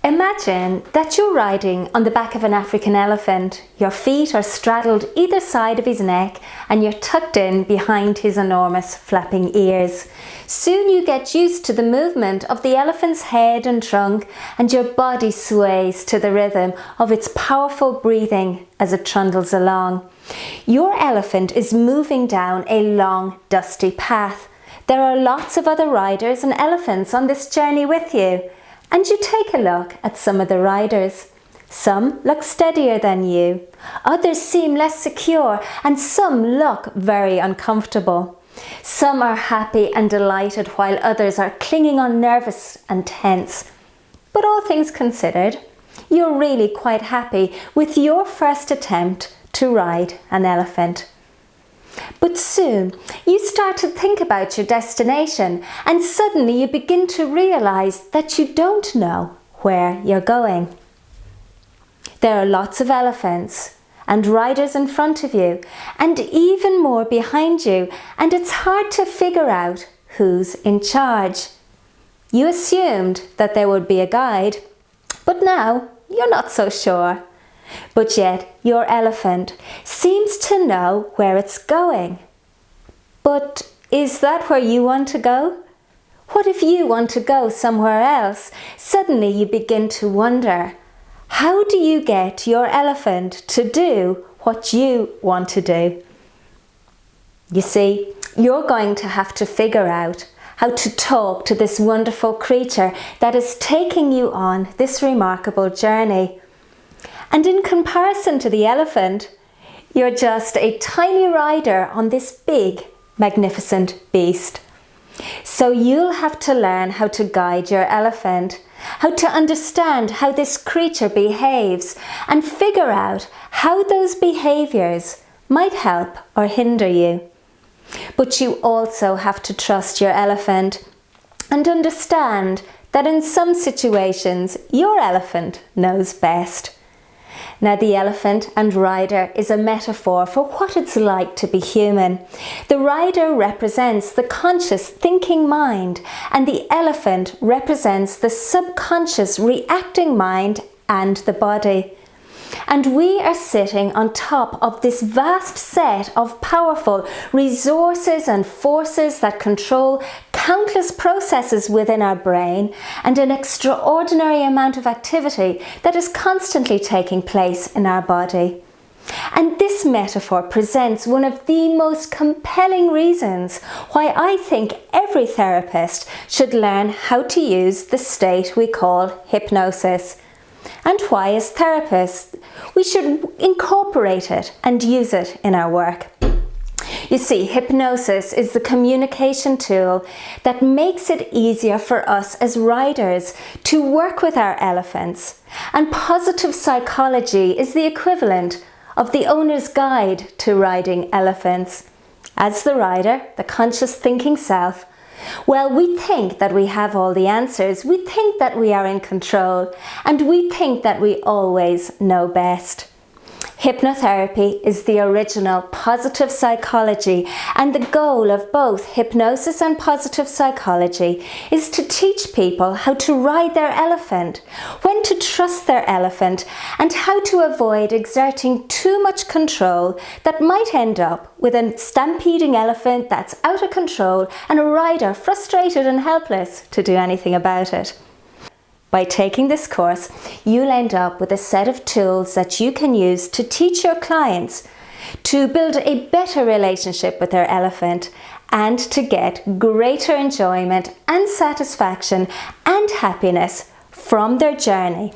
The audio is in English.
Imagine that you're riding on the back of an African elephant. Your feet are straddled either side of his neck and you're tucked in behind his enormous flapping ears. Soon you get used to the movement of the elephant's head and trunk, and your body sways to the rhythm of its powerful breathing as it trundles along. Your elephant is moving down a long, dusty path. There are lots of other riders and elephants on this journey with you. And you take a look at some of the riders. Some look steadier than you, others seem less secure, and some look very uncomfortable. Some are happy and delighted while others are clinging on nervous and tense. But all things considered, you're really quite happy with your first attempt to ride an elephant. But soon you start to think about your destination, and suddenly you begin to realize that you don't know where you're going. There are lots of elephants and riders in front of you, and even more behind you, and it's hard to figure out who's in charge. You assumed that there would be a guide, but now you're not so sure. But yet your elephant seems to know where it's going. But is that where you want to go? What if you want to go somewhere else? Suddenly you begin to wonder, how do you get your elephant to do what you want to do? You see, you're going to have to figure out how to talk to this wonderful creature that is taking you on this remarkable journey. And in comparison to the elephant, you're just a tiny rider on this big, magnificent beast. So you'll have to learn how to guide your elephant, how to understand how this creature behaves, and figure out how those behaviors might help or hinder you. But you also have to trust your elephant and understand that in some situations, your elephant knows best. Now, the elephant and rider is a metaphor for what it's like to be human. The rider represents the conscious thinking mind, and the elephant represents the subconscious reacting mind and the body. And we are sitting on top of this vast set of powerful resources and forces that control countless processes within our brain and an extraordinary amount of activity that is constantly taking place in our body. And this metaphor presents one of the most compelling reasons why I think every therapist should learn how to use the state we call hypnosis, and why as therapists we should incorporate it and use it in our work. You see, hypnosis is the communication tool that makes it easier for us as riders to work with our elephants, and positive psychology is the equivalent of the owner's guide to riding elephants. As the rider, the conscious thinking self, well, we think that we have all the answers, we think that we are in control, and we think that we always know best. Hypnotherapy is the original positive psychology, and the goal of both hypnosis and positive psychology is to teach people how to ride their elephant, when to trust their elephant, and how to avoid exerting too much control that might end up with a stampeding elephant that's out of control and a rider frustrated and helpless to do anything about it. By taking this course, you'll end up with a set of tools that you can use to teach your clients to build a better relationship with their elephant and to get greater enjoyment and satisfaction and happiness from their journey